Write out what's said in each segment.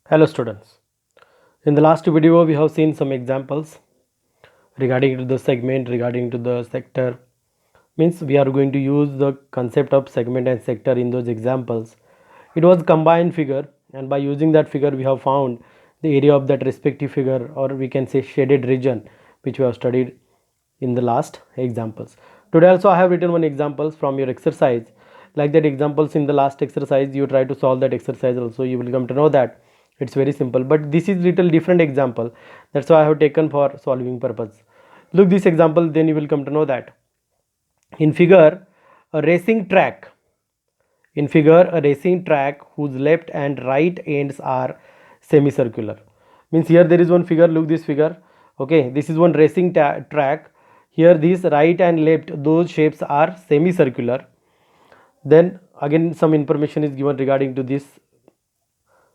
Hello students. In the last video we have seen some examples regarding to the segment, regarding to the sector. Means we are going to use the concept of segment and sector in those examples. It was combined figure, and by using that figure we have found the area of that respective figure, or we can say shaded region, which we have studied in the last examples. Today also I have written one examples from your exercise. Like that examples in the last exercise, you try to solve that exercise also, you will come to know that it's very simple, but this is little different example. That's why I have taken for solving purpose. Look this example, then you will come to know that. In figure, a racing track. In figure, a racing track whose left and right ends are semicircular. Means here there is one figure, look this figure. Okay, this is one racing track. Here this right and left, those shapes are semicircular. Then again some information is given regarding to this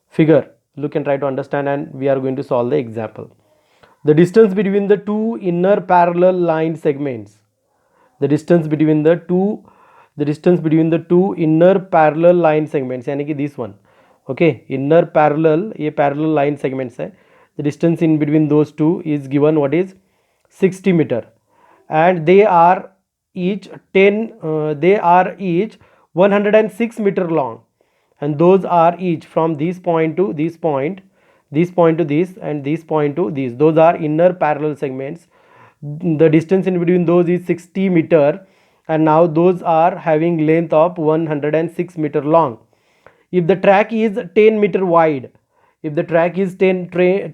figure. Look and try to understand, and we are going to solve the example. The distance between the two inner parallel line segments. The distance between the two inner parallel line segments, यानी कि this one. Okay, inner parallel, ये parallel line segments है. The distance in between those two is given, what is 60 meter, and they are each 106 meter long, and those are each from this point to this point, this point to this, and this point to this. Those are inner parallel segments. The distance in between those is 60 meter, and now those are having length of 106 meter long. If the track is 10 meter wide, if the track is 10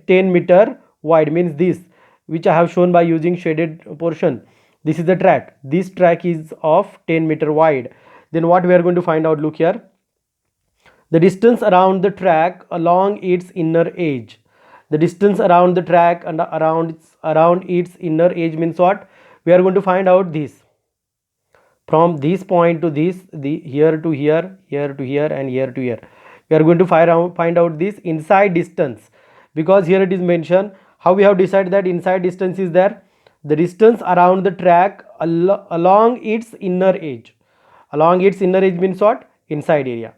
meter wide, means this, which I have shown by using shaded portion, this is the track, this track is of 10 meter wide, then what we are going to find out, look here. The distance around the track along its inner edge. The distance around the track and around its inner edge means what? We are going to find out this. From this point to this, here to here, here to here, and here to here. We are going to find out this inside distance, because here it is mentioned. How we have decided that inside distance is there? The distance around the track along its inner edge. Along its inner edge means what? Inside area.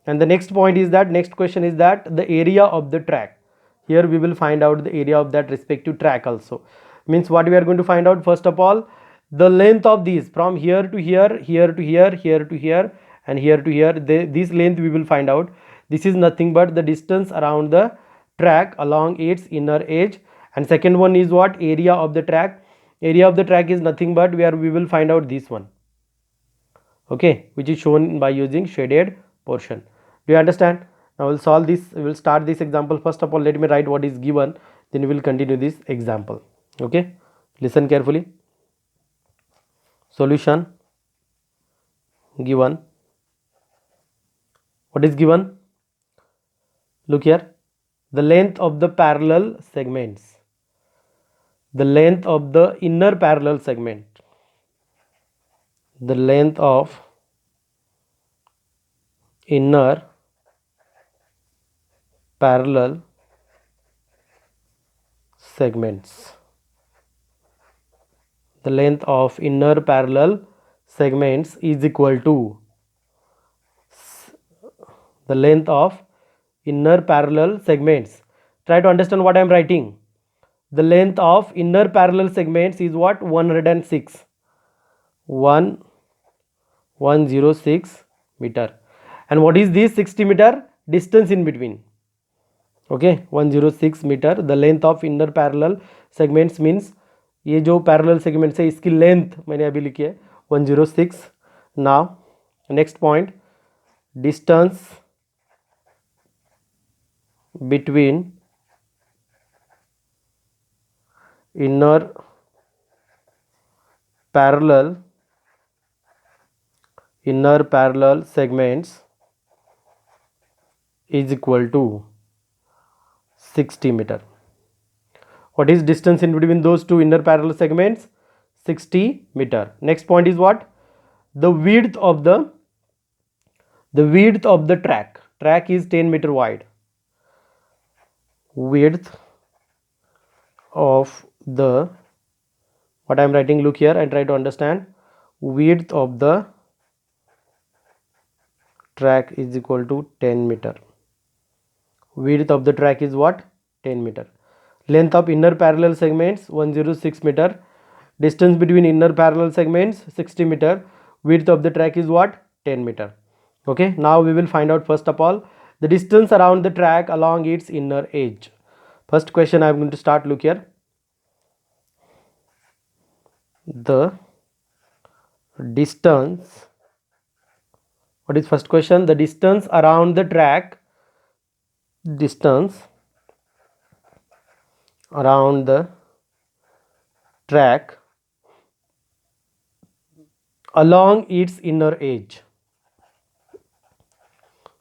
And the next point is that, next question is that the area of the track. Here we will find out the area of that respective track also. Means what we are going to find out, first of all, the length of these from here to here, here to here, here to here, and here to here. This length we will find out. This is nothing but the distance around the track along its inner edge. And second one is what? Area of the track. Area of the track is nothing but where we will find out this one. Okay, which is shown by using shaded portion. Do you understand? Now we'll solve this. We will start this example. First of all, let me write what is given, then we will continue this example. Okay, listen carefully. Solution given. What is given? Look here. The length of the parallel segments. The length of the inner parallel segment. The length of inner parallel segments. The length of inner parallel segments is equal to the length of inner parallel segments. Try to understand what I am writing. The length of inner parallel segments is what? 106. 106 meter. And what is this 60 meter? Distance in between. Okay, 106 meter. The length of inner parallel segments means ये जो parallel segments है इसकी length मैंने अभी लिखी है 106. Now next point, distance between inner parallel segments is equal to 60 meter. What is distance in between those two inner parallel segments? 60 meter. Next point is what? The width of the track. Track is 10 meter wide. Width of the, what I am writing, look here and try to understand. Width of the track is equal to 10 meter. width of the track is what? 10 meter. Length of inner parallel segments 106 meter. Distance between inner parallel segments 60 meter. Width of the track is what? 10 meter. Okay, now we will find out first of all the distance around the track along its inner edge. First question I am going to start. Look here. The distance, what is first question? The distance around the track, distance around the track along its inner edge,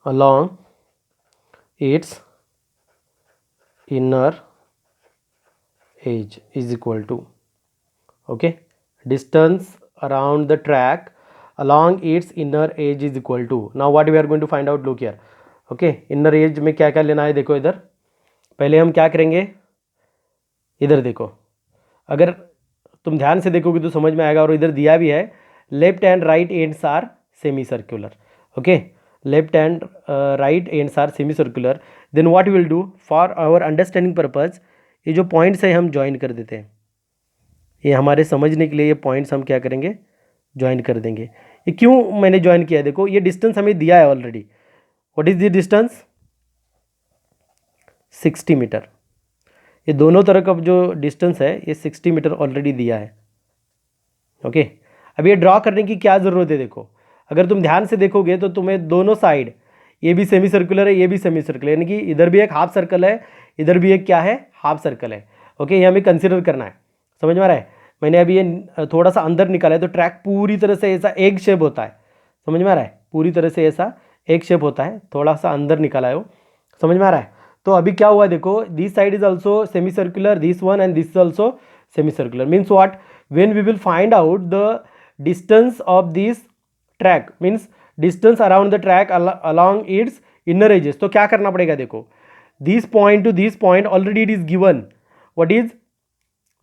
along its inner edge is equal to, okay, distance around the track along its inner edge is equal to. Now what we are going to find out, look here. Okay, inner edge में क्या क्या लेना है देखो. इधर पहले हम क्या करेंगे, इधर देखो, अगर तुम ध्यान से देखोगे तो समझ में आएगा. और इधर दिया भी है left and right ends are semi circular. Okay, left and right ends are semi circular. Then what will do for our understanding purpose, ये जो पॉइंट्स है हम ज्वाइन कर देते हैं. ये हमारे समझने के लिए ये पॉइंट्स हम क्या करेंगे, ज्वाइन कर देंगे. ये क्यों मैंने ज्वाइन किया है देखो, ये डिस्टेंस हमें दिया है already. What is the distance? 60 metre. ये दोनों तरह का जो डिस्टेंस है ये 60 मीटर ऑलरेडी दिया है. ओके, अब ये ड्रॉ करने की क्या ज़रूरत है देखो. अगर तुम ध्यान से देखोगे तो तुम्हें दोनों साइड, ये भी सेमी सर्कुलर है, ये भी सेमी सर्कुलर, यानी कि इधर भी एक हाफ सर्कल है, इधर भी एक क्या है, हाफ सर्कल है. ओके, ये हमें कंसिडर करना है. समझ में आ रहा है? मैंने अभी ये थोड़ा सा अंदर निकाला है तो ट्रैक पूरी तरह से ऐसा एक शेप होता है. समझ में आ रहा है? पूरी तरह से ऐसा एक शेप होता है, थोड़ा सा अंदर निकाला है वो. समझ में आ रहा है? तो अभी क्या हुआ देखो, this side is also semi circular, this one and this is also semi circular. Means what, when we will find out the distance of this track, means distance around the track along its inner edges, तो क्या करना पड़ेगा देखो, this point to this point already it is given. What is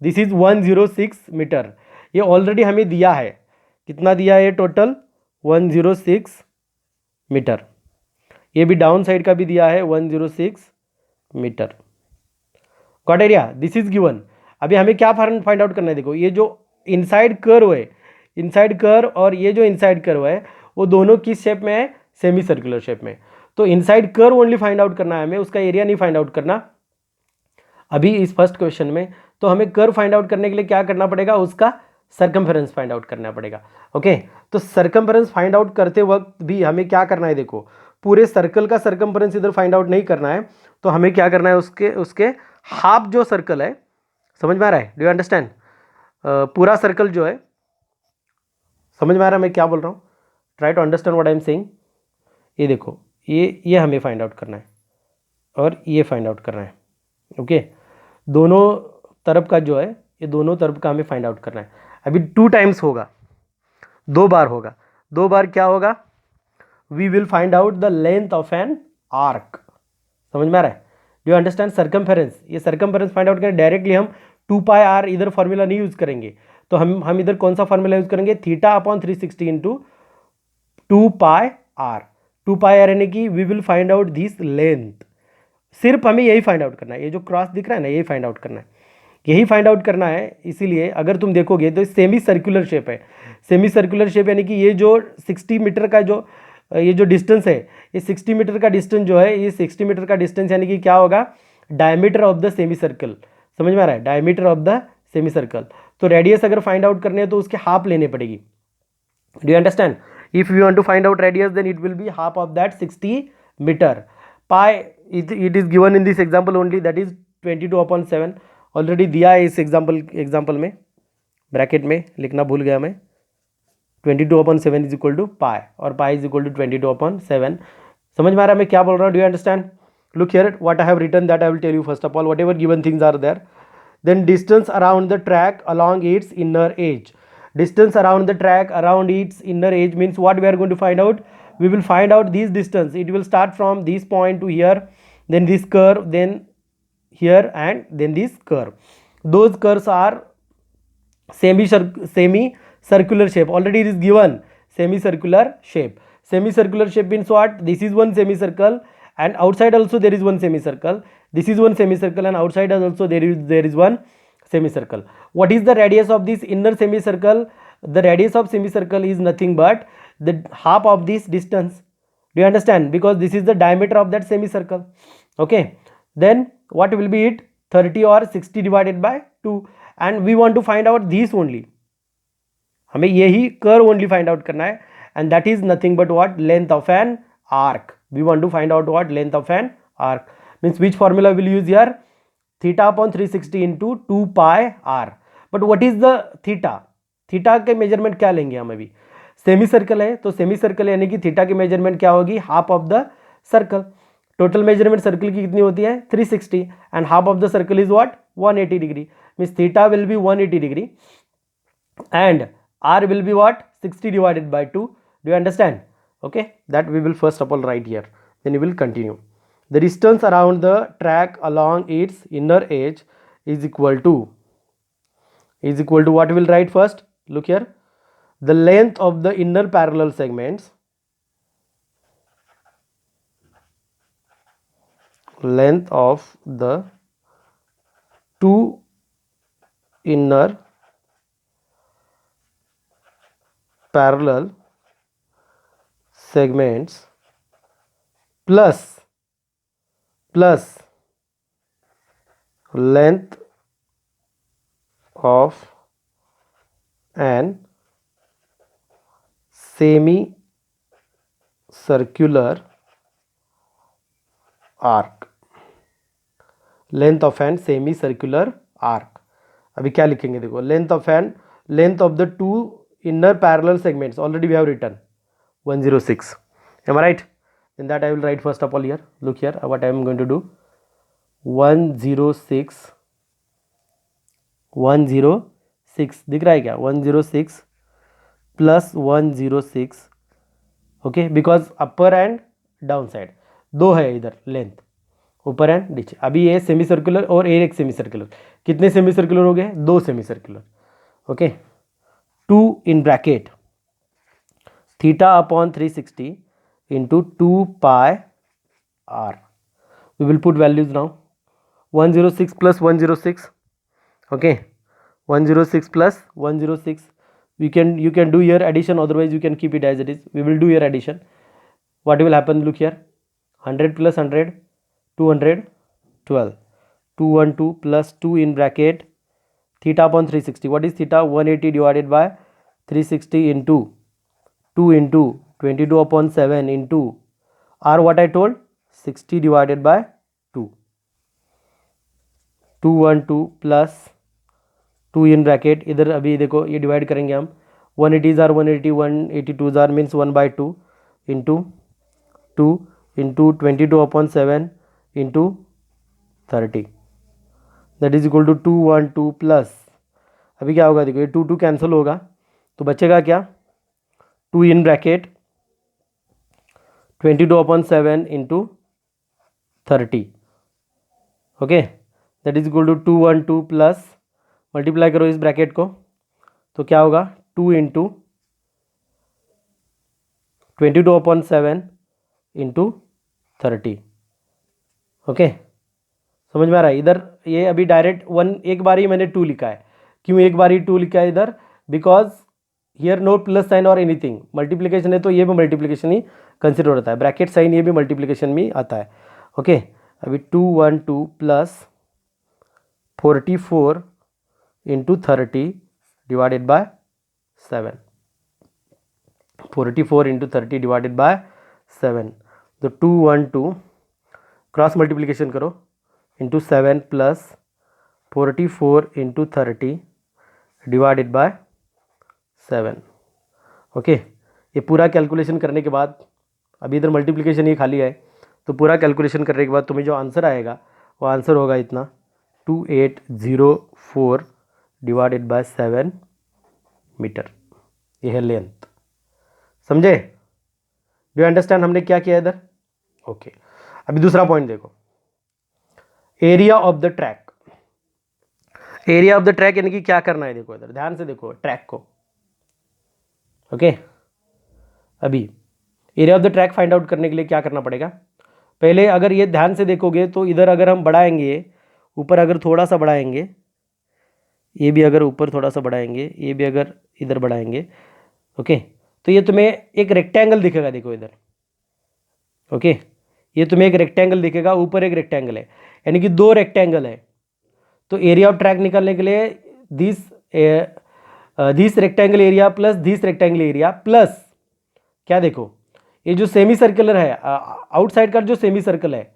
this is 106 metre. ये already हमें दिया है. कितना दिया है टोटल? 106 मीटर. ये भी डाउन साइड का भी दिया है 106 metre. Got area? This is given. अभी हमें क्या फाइंड आउट करना है देखो, ये जो इनसाइड कर्व है, इनसाइड कर्व और ये जो इनसाइड कर्व है वो दोनों किस शेप में है? सेमी सर्कुलर शेप में. तो inside curve only find out करना है हमें, उसका एरिया नहीं फाइंड आउट करना अभी इस फर्स्ट क्वेश्चन में. तो हमें कर्व फाइंड आउट करने के लिए क्या करना पड़ेगा, उसका सर्कमफेरेंस फाइंड आउट करना पड़ेगा. ओके, तो सर्कमफेरेंस फाइंड आउट करते वक्त भी हमें क्या करना है देखो, पूरे सर्कल का सर्कमफेरेंस इधर फाइंड आउट नहीं करना है. तो हमें क्या करना है, उसके हाफ जो सर्कल है, समझ में आ रहा है? Do you understand? पूरा सर्कल जो है, समझ में आ रहा है मैं क्या बोल रहा हूँ? Try to understand what I am saying. ये देखो, ये हमें फाइंड आउट करना है और ये फाइंड आउट करना है. ओके, दोनों तरफ का जो है, ये दोनों तरफ का हमें फाइंड आउट करना है. अभी 2 टाइम्स होगा, 2 बार होगा. 2 बार क्या होगा? We will find out the length of an arc. समझ में आ रहा है? Do you understand? सर्कमफेरेंस, ये सर्कमफेरेंस फाइंड आउट करें डायरेक्टली हम 2 पाई आर इधर फॉर्मूला नहीं यूज करेंगे. तो हम इधर कौन सा फॉर्मूला यूज करेंगे? Theta upon 360 into 2 pi r. 2 pi r यानी कि we will find out this length. सिर्फ हमें यही फाइंड आउट करना है. ये जो क्रॉस दिख रहा है ना, यही फाइंड आउट करना है, यही फाइंड आउट करना है. इसीलिए अगर तुम देखोगे तो सेमी सर्कुलर शेप है. सेमी सर्कुलर शेप यानी कि ये जो 60 मीटर का जो ये जो डिस्टेंस है, ये 60 मीटर का डिस्टेंस जो है, ये 60 मीटर का डिस्टेंस यानी कि क्या होगा? Diameter of the semi circle. समझ में आ रहा है? Diameter of the semi circle. तो रेडियस अगर फाइंड आउट करने हैं तो उसके हाफ लेने पड़ेगी. Do you understand? If you want to find out radius then it will be half of that 60 metre. Pi it is given in this example only, that is 22/7. Already दिया है इस example में, bracket में लिखना भूल गया मैं. 22/7 is equal to पाई, और पाई इज इक्वल टू 22/7. समझ में आ रहा है मैं क्या बोल रहा हूँ? Do you understand? Look here what I have written, that I will tell you. First of all, whatever given things are there, then distance around the track along its inner edge. Distance around the track around its inner edge means what we are going to find out? We will find out this distance. It will start from this point to here, then this curve, then here, and then this curve. Those curves are semi circular shape. Already it is given semicircular shape. Semicircular shape means what? This is one semicircle and outside also there is one semicircle. This is one semicircle and outside also there is one semicircle. What is the radius of this inner semicircle? The radius of semicircle is nothing but the half of this distance. Do you understand? Because this is the diameter of that semicircle. Okay, then what will be it? 30 or 60 divided by 2, and we want to find out this only. हमें यही curve only find out करना है, and that is nothing but what? Length of an arc. We want to find out what? Length of an arc. Means which formula will use here? Theta upon 360 into 2 pi r. But what is the theta? Theta के measurement क्या लेंगे हम अभी? Semi circle है, तो semi circle यानी कि theta की मेजरमेंट क्या होगी? Half of the circle. Total measurement circle की कितनी होती है? 360, and half of the circle is what? 180 degree. Means theta will be 180 degree and r will be what? 60 divided by 2. Do you understand? Okay, that we will first of all write here, then we will continue. The distance around the track along its inner edge is equal to what we will write first? Look here, the length of the inner parallel segments, length of the two inner parallel segments plus length of an semi-circular arc. Length of an semi circular arc. अभी क्या लिखेंगे देखो, length of the two inner parallel segments, already we have written 106. Am I right? In that I will write first of all here. Look here what I am going to do. 106 दिख रहा है क्या? 106 plus 106. Okay, because upper and down side दो है इधर length, ऊपर and नीचे. अभी ये सेमी सर्कुलर और एक सेमी सर्कुलर. कितने सेमी सर्कुलर हो गए? 2 semi circular. Okay, 2 in bracket theta upon 360 into 2 pi r. We will put values now. 106 plus 106. Okay, 106 plus 106. You can do your addition, otherwise you can keep it as it is. We will do your addition. What will happen? Look here, 100 plus 100, 212. 212 plus 2 in bracket theta upon 360. What is theta? 180 divided by 360 into 2 into 22 upon 7 into r. What I told? 60 divided by 2. 212 plus 2 in bracket. इधर अभी देखो ये divide करेंगे हम. 180s are 180, 182s are means 1 by 2 into 2 into 22 upon 7 into 30. That is equal to 212 plus, अभी क्या होगा देखो, ये 2 कैंसिल होगा तो बचेगा क्या? 2 in bracket 22 upon 7 into 30. Okay, that is equal to 212 plus, multiply करो इस ब्रैकेट को तो क्या होगा? 2 इंटू 22 अपॉन 7 इंटू 30. ओके, समझ में आ रहा है? इधर ये अभी डायरेक्ट एक बार ही मैंने 2 लिखा है. क्यों एक बार ही 2 लिखा है इधर? Because here no plus sign और एनीथिंग. मल्टीप्लिकेशन है तो ये भी मल्टीप्लिकेशन ही कंसिडर होता है. ब्रैकेट साइन ये भी मल्टीप्लिकेशन में आता है. ओके, अभी 212 plus 44 into 30 divided by 7. 44 into 30 divided by 7. तो 212 क्रॉस मल्टीप्लिकेशन करो into 7 plus 44 into 30 divided by 7. Okay, ये पूरा कैलकुलेशन करने के बाद, अभी इधर मल्टीप्लिकेशन ही खाली है, तो पूरा कैलकुलेशन करने के बाद तुम्हें जो आंसर आएगा वो आंसर होगा इतना 2804 डिवाइडेड बाय 7 मीटर. ये है लेंथ. समझे? डू यू अंडरस्टैंड हमने क्या किया इधर? ओके, अभी दूसरा पॉइंट देखो, area of the track. Area of the track यानी कि क्या करना है? देखो इधर ध्यान से देखो ट्रैक को. ओके, अभी area of the track find out करने के लिए क्या करना पड़ेगा? पहले अगर ये ध्यान से देखोगे तो इधर अगर हम बढ़ाएंगे, ऊपर अगर थोड़ा सा बढ़ाएंगे, ये भी अगर ऊपर थोड़ा सा बढ़ाएंगे, ये भी अगर इधर बढ़ाएंगे, ओके, तो ये तुम्हें एक रेक्टेंगल दिखेगा, देखो इधर, ओके, ये तुम्हें एक रेक्टेंगल दिखेगा, ऊपर एक रेक्टेंगल है, यानी कि दो रेक्टेंगल है। तो एरिया ऑफ ट्रैक निकालने के लिए this rectangle area plus this rectangle area plus क्या, देखो ये जो सेमी सर्कुलर है, आउटसाइड का जो सेमी सर्कल है,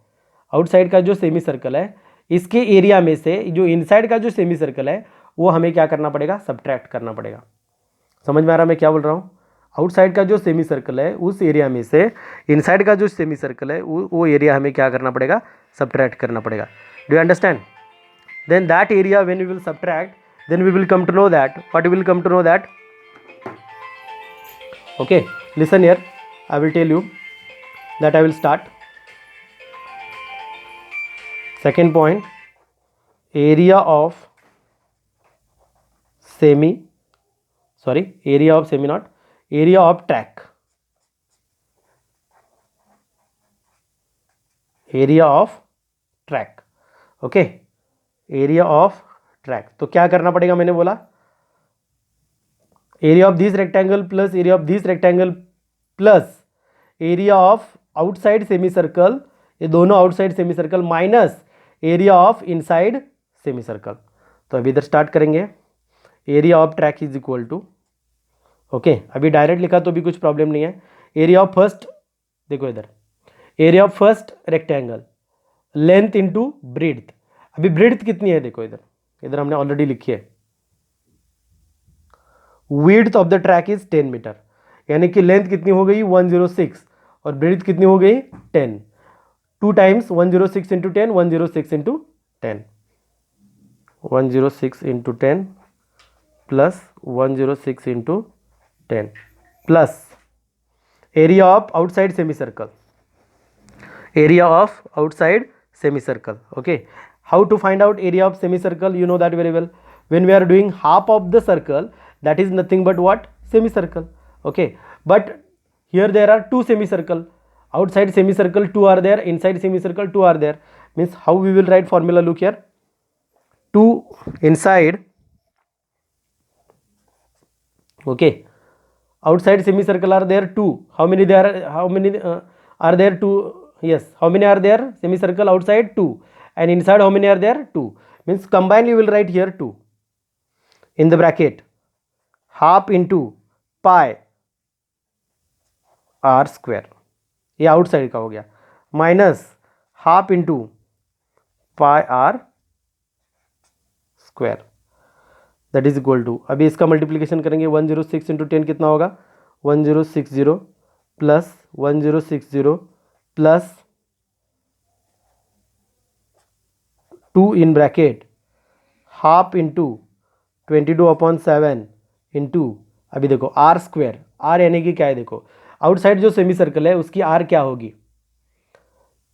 आउटसाइड का जो सेमी सर्कल है, इसके एरिया में से जो इनसाइड का जो सेमी सर्कल है वो हमें क्या करना पड़ेगा, सब्ट्रैक्ट करना पड़ेगा। समझ में आ रहा मैं क्या बोल रहा हूँ? आउटसाइड का जो सेमी सर्कल है उस एरिया में से इनसाइड का जो सेमी सर्कल है वो एरिया हमें क्या करना पड़ेगा, सब्ट्रैक्ट करना पड़ेगा। Do you understand? Then that area when we will subtract, then we will come to know that, what we will come to know that, okay, listen here, I will tell you that. I will start. Second point, area of semi, area of semi, not area of track, area of track, okay, area of track. तो क्या करना पड़ेगा, मैंने बोला area of this rectangle plus area of this rectangle plus area of outside semi circle, ये दोनों outside semi circle minus area of inside semi circle. तो अभी इधर स्टार्ट करेंगे, area of track is equal to, okay, अभी direct लिखा तो भी कुछ प्रॉब्लम नहीं है। एरिया ऑफ फर्स्ट, देखो इधर, area of first rectangle length into breadth. अभी ब्रेड्थ कितनी है, देखो इधर, इधर हमने ऑलरेडी लिखी है, width of the track is 10 metre, यानी कि लेंथ कितनी हो गई 106 और ब्रेड्थ कितनी हो गई 10, 2 times 106 into 10, 106 into 10, 106 into 10 plus 106 into 10 plus area of outside semi circle, area of outside semi circle, okay. How to find out area of semicircle? You know that very well. When we are doing half of the circle, that is nothing but what? Semicircle. Okay. But here there are two semicircle. Outside semicircle 2 are there. Inside semicircle 2 are there. Means how we will write formula? Look here. 2 inside. Okay. Outside semicircle are there 2. How many there? How many are there 2? Yes. How many are there? Semicircle outside 2. And inside how many are there? 2. Means combined you will write here 2 in the bracket, half into pi r square, ये outside का हो गया, minus half into pi r square, that is equal to, अभी इसका multiplication करेंगे, 106 into 10 कितना होगा, 1060 plus 1060 plus 2 in bracket half into 22/7 into, अभी देखो आर स्क्वायर, आर यानी कि क्या है, देखो आउटसाइड जो सेमी सर्कल है उसकी आर क्या होगी,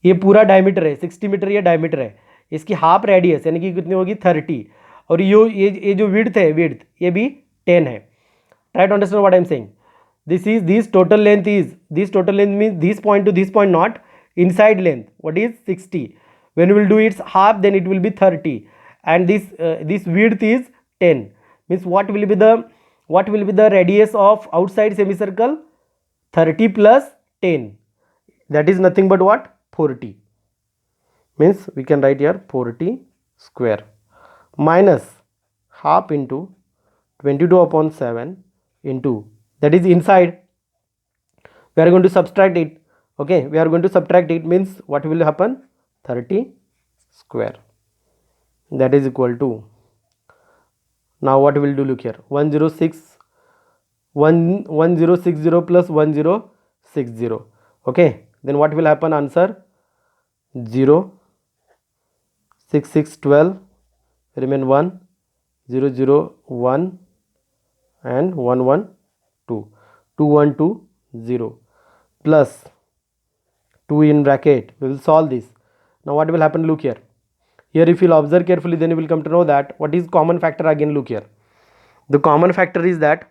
ये पूरा डायमीटर है 60 मीटर, ये डायमीटर है, इसकी हाफ रेडियस यानी कि कितनी होगी 30, और ये जो विड्थ है, विड्थ ये भी 10 है। Try to understand what I am saying. This total length means this point to this point not inside length, what is 60, when we will do its half then it will be 30, and this width is 10, means what will be the radius of outside semicircle, 30 plus 10, that is nothing but what, 40, means we can write here 40 square minus half into 22/7 into, that is inside, we are going to subtract it, okay, we are going to subtract it, means what will happen, 30 square, that is equal to, now what we will do, look here, 1060 plus 1060, okay, then what will happen, answer 0, 6 6 12, remain 1, 0 0 1 and 1 1 2, 2 1 2 0 plus 2 in bracket, we will solve this. Now what will happen, look here, if you will observe carefully then you will come to know that what is common factor. Again look here, the common factor is that,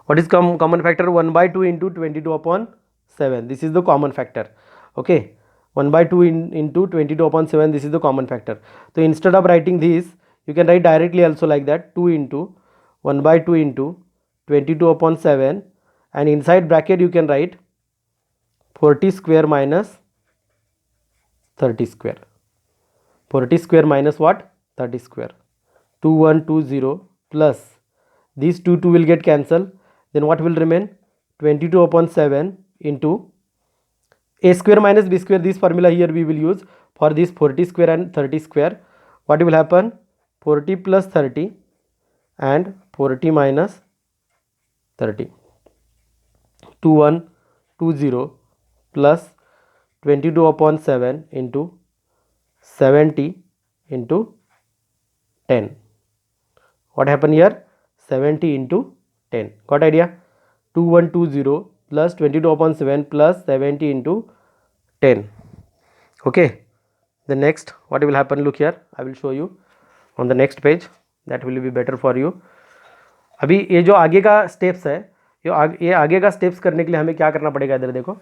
what is common factor, 1/2 into 22/7, this is the common factor. Okay, 1 by 2 into 22/7, this is the common factor. So instead of writing this, you can write directly also like that, 2 into 1 by 2 into 22/7, and inside bracket you can write 40 square minus 30 square. 40 square minus what? 30 square. 2120 plus these 2 will get cancelled. Then what will remain? 22/7 into a square minus b square. This formula here we will use for this 40 square and 30 square. What will happen? 40 plus 30 and 40 minus 30. 2120 plus 22/7 into 70 into 10. What happened here? 70 into 10. Got idea? 2120 plus 22/7 plus 70 into 10. Okay. The next what will happen? Look here, I will show you on the next page. That will be better for you. अभी ये जो आगे का steps है, ये आगे का steps करने के लिए हमें क्या करना पड़ेगा? इधर देखो,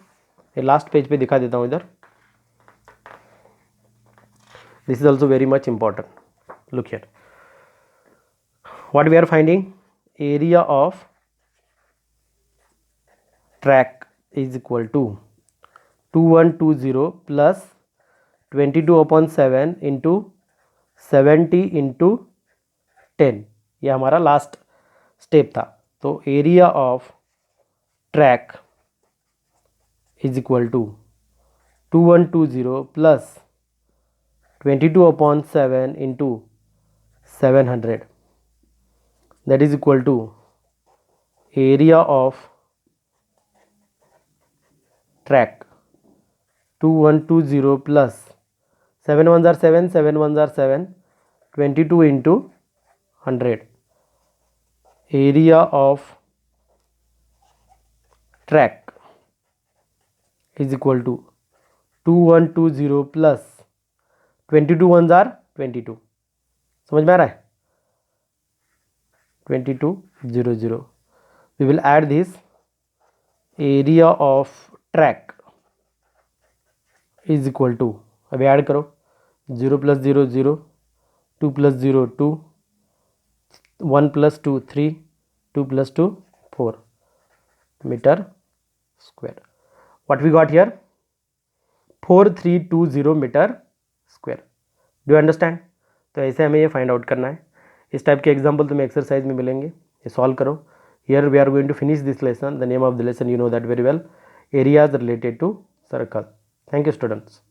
ये लास्ट पेज पे दिखा देता हूँ इधर. This is also very much important. Look here. What we are finding? Area of track is equal to 2120 plus 22/7 into 70 into 10. ये हमारा लास्ट स्टेप था. तो area of track is equal to 2120 plus 22/7 into 700. That is equal to area of track 2120 plus 7 ones are 7, 7 ones are 7, 22 into 100. Area of track is equal to 2120 plus 22 ones are 22. समझ में आ रहा है? 2200. We will add this area of track is equal to, अभी add करो, 0 plus 0 0, 2 plus 0 2, 1 plus 2 3, 2 plus 2 4 meter square. What we got here? 4320 meter square. Do you understand? तो ऐसे हमें ये फाइंड आउट करना है. इस टाइप के एग्जाम्पल तुम्हें एक्सरसाइज में मिलेंगे, ये सॉल्व करो. Here we are going to finish this lesson. The name of the lesson you know that very well. Areas related to circle. Thank you students.